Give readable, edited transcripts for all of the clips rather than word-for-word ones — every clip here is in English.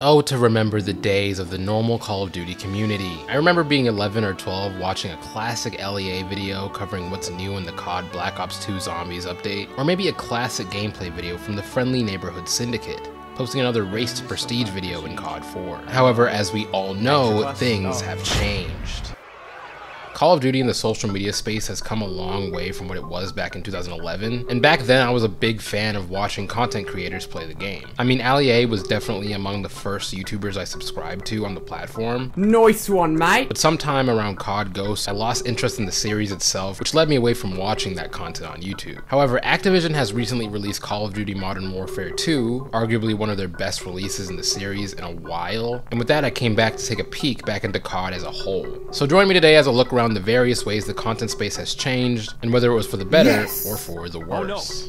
Oh, to remember the days of the normal Call of Duty community. I remember being 11 or 12 watching a classic LEA video covering what's new in the COD Black Ops 2 Zombies update, or maybe a classic gameplay video from the Friendly Neighborhood Syndicate, posting another Race to Prestige video in COD 4. However, as we all know, things have changed. Call of Duty in the social media space has come a long way from what it was back in 2011, and back then I was a big fan of watching content creators play the game. I mean, LEA was definitely among the first YouTubers I subscribed to on the platform. Nice one, mate! But sometime around COD Ghosts, I lost interest in the series itself, which led me away from watching that content on YouTube. However, Activision has recently released Call of Duty Modern Warfare 2, arguably one of their best releases in the series in a while, and with that I came back to take a peek back into COD as a whole. So join me today as I look around the various ways the content space has changed, and whether it was for the better or for the worse.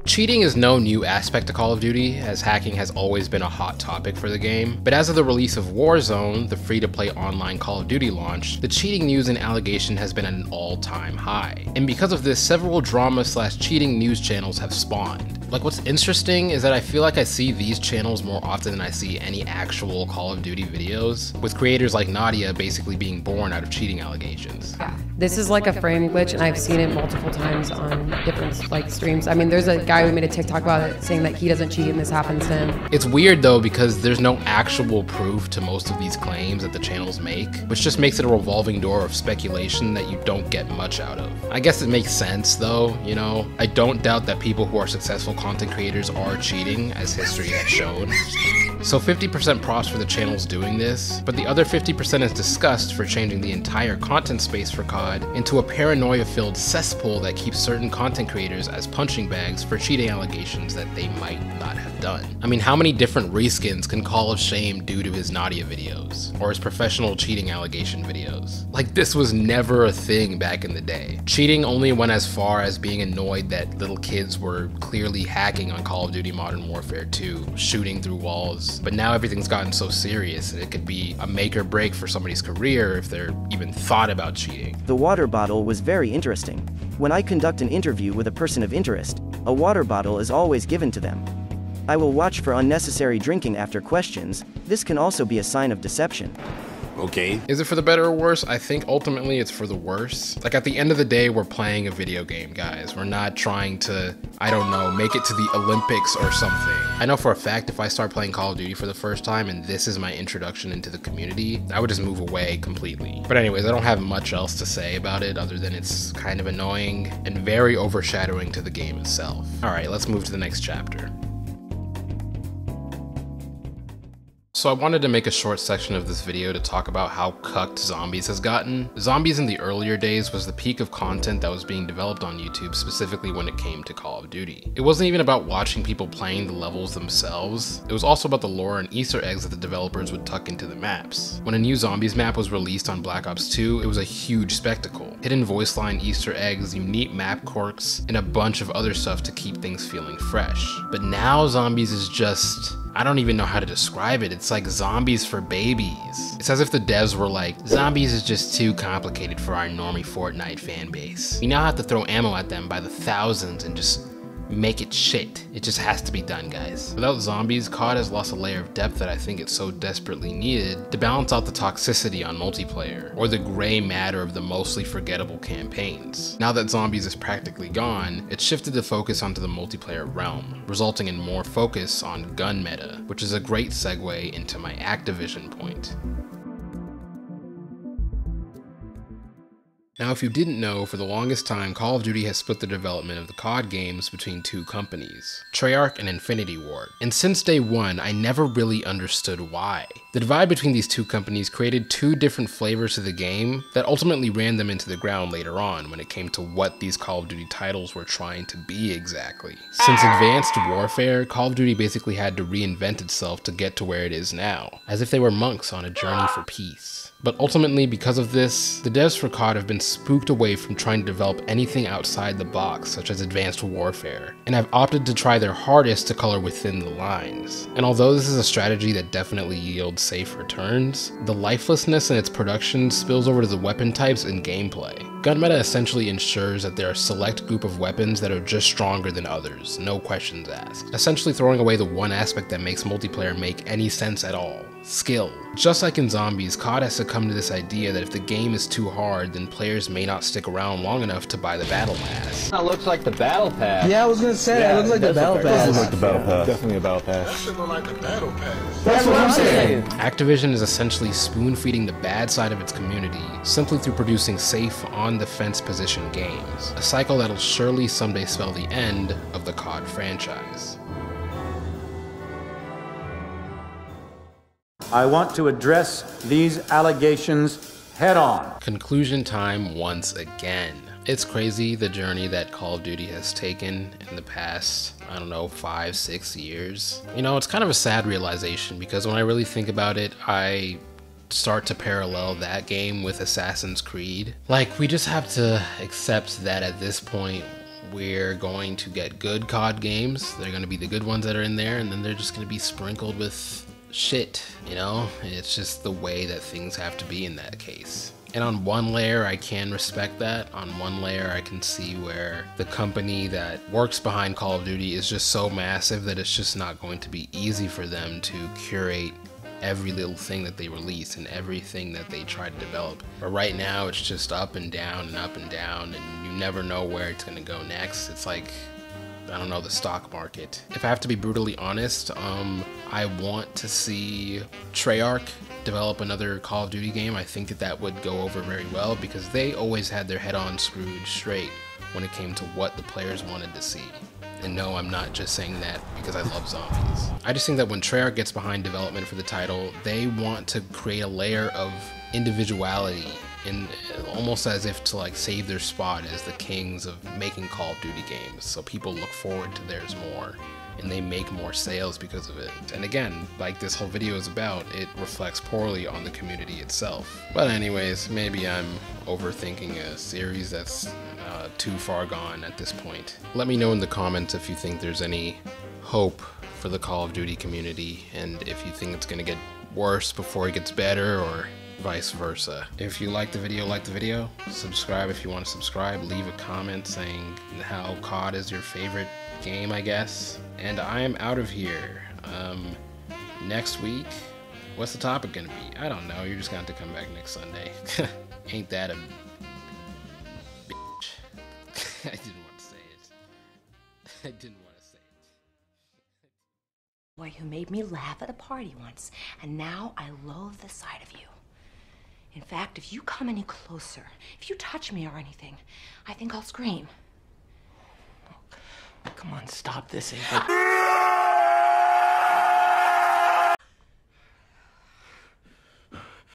Cheating is no new aspect to Call of Duty, as hacking has always been a hot topic for the game, but as of the release of Warzone, the free-to-play online Call of Duty launch, the cheating news and allegation has been at an all-time high. And because of this, several drama/cheating news channels have spawned. Like, what's interesting is that I feel like I see these channels more often than I see any actual Call of Duty videos, with creators like Nadia basically being born out of cheating allegations. Yeah, this is like a frame glitch, and I've seen it multiple times on different streams. I mean, there's a guy who made a TikTok about it saying that he doesn't cheat and this happens to him. It's weird though, because there's no actual proof to most of these claims that the channels make, which just makes it a revolving door of speculation that you don't get much out of. I guess it makes sense though, you know? I don't doubt that people who are successful content creators are cheating, as history has shown. So 50% props for the channels doing this, but the other 50% is disgust for changing the entire content space for COD into a paranoia-filled cesspool that keeps certain content creators as punching bags for cheating allegations that they might not have done. I mean, how many different reskins can Call of Shame do to his Nadia videos, or his professional cheating allegation videos? Like, this was never a thing back in the day. Cheating only went as far as being annoyed that little kids were clearly hacking on Call of Duty Modern Warfare 2, shooting through walls, but now everything's gotten so serious that it could be a make or break for somebody's career if they're even thought about cheating. The water bottle was very interesting. When I conduct an interview with a person of interest, a water bottle is always given to them. I will watch for unnecessary drinking after questions. This can also be a sign of deception. Okay. Is it for the better or worse? I think ultimately it's for the worse. Like, at the end of the day, we're playing a video game, guys. We're not trying to, I don't know, make it to the Olympics or something. I know for a fact if I start playing Call of Duty for the first time and this is my introduction into the community, I would just move away completely. But anyways, I don't have much else to say about it other than it's kind of annoying and very overshadowing to the game itself. All right, let's move to the next chapter. So I wanted to make a short section of this video to talk about how cucked Zombies has gotten. Zombies in the earlier days was the peak of content that was being developed on YouTube, specifically when it came to Call of Duty. It wasn't even about watching people playing the levels themselves, it was also about the lore and Easter eggs that the developers would tuck into the maps. When a new Zombies map was released on Black Ops 2, it was a huge spectacle. Hidden voice line Easter eggs, unique map quirks, and a bunch of other stuff to keep things feeling fresh. But now Zombies is just, I don't even know how to describe it. It's like Zombies for babies. It's as if the devs were like, Zombies is just too complicated for our normie Fortnite fan base. We now have to throw ammo at them by the thousands and just make it shit. It just has to be done, guys. Without Zombies, COD has lost a layer of depth that I think it so desperately needed to balance out the toxicity on multiplayer, or the gray matter of the mostly forgettable campaigns. Now that Zombies is practically gone, it's shifted the focus onto the multiplayer realm, resulting in more focus on gun meta, which is a great segue into my Activision point. Now, if you didn't know, for the longest time, Call of Duty has split the development of the COD games between two companies, Treyarch and Infinity Ward. And since day one, I never really understood why. The divide between these two companies created two different flavors to the game that ultimately ran them into the ground later on when it came to what these Call of Duty titles were trying to be exactly. Since Advanced Warfare, Call of Duty basically had to reinvent itself to get to where it is now, as if they were monks on a journey for peace. But ultimately, because of this, the devs for COD have been spooked away from trying to develop anything outside the box, such as advanced warfare, and have opted to try their hardest to color within the lines. And although this is a strategy that definitely yields safe returns, the lifelessness in its production spills over to the weapon types and gameplay. Gun meta essentially ensures that there are a select group of weapons that are just stronger than others, no questions asked. Essentially throwing away the one aspect that makes multiplayer make any sense at all: skill. Just like in Zombies, COD has to come to this idea that if the game is too hard, then players may not stick around long enough to buy the battle pass. That looks like the battle pass. Yeah, I was gonna say, that looks like the battle pass. Looks like the battle pass. Definitely a battle pass. That should look like the battle pass. That's what I'm saying. Activision is essentially spoon-feeding the bad side of its community simply through producing safe, on-the-fence position games. A cycle that'll surely someday spell the end of the COD franchise. I want to address these allegations head on. Conclusion time once again. It's crazy the journey that Call of Duty has taken in the past, I don't know, 5-6 years. You know, it's kind of a sad realization because when I really think about it, I start to parallel that game with Assassin's Creed. Like, we just have to accept that at this point, we're going to get good COD games. They're going to be the good ones that are in there, and then they're just going to be sprinkled with shit, you know? It's just the way that things have to be in that case. And on one layer, I can respect that. On one layer, I can see where the company that works behind Call of Duty is just so massive that it's just not going to be easy for them to curate every little thing that they release and everything that they try to develop. But right now, it's just up and down and up and down, and you never know where it's gonna go next. It's like, I don't know, the stock market. If I have to be brutally honest, I want to see Treyarch develop another Call of Duty game. I think that would go over very well because they always had their head on screwed straight when it came to what the players wanted to see. And no, I'm not just saying that because I love zombies. I just think that when Treyarch gets behind development for the title, they want to create a layer of individuality, and almost as if to like save their spot as the kings of making Call of Duty games, so people look forward to theirs more and they make more sales because of it. And again, like this whole video is about, it reflects poorly on the community itself. But anyways, maybe I'm overthinking a series that's too far gone at this point. Let me know in the comments if you think there's any hope for the Call of Duty community, and if you think it's gonna get worse before it gets better, or vice versa. If you like the video, subscribe if you want to subscribe, leave a comment saying how COD is your favorite game, I guess. And I am out of here. Next week, what's the topic gonna be? I don't know, you're just gonna have to come back next Sunday. Ain't that a bitch? I didn't want to say it. I didn't want to say it. Boy who made me laugh at a party once, and now I loathe the sight of you. In fact, if you come any closer, if you touch me or anything, I think I'll scream. Come on, stop this.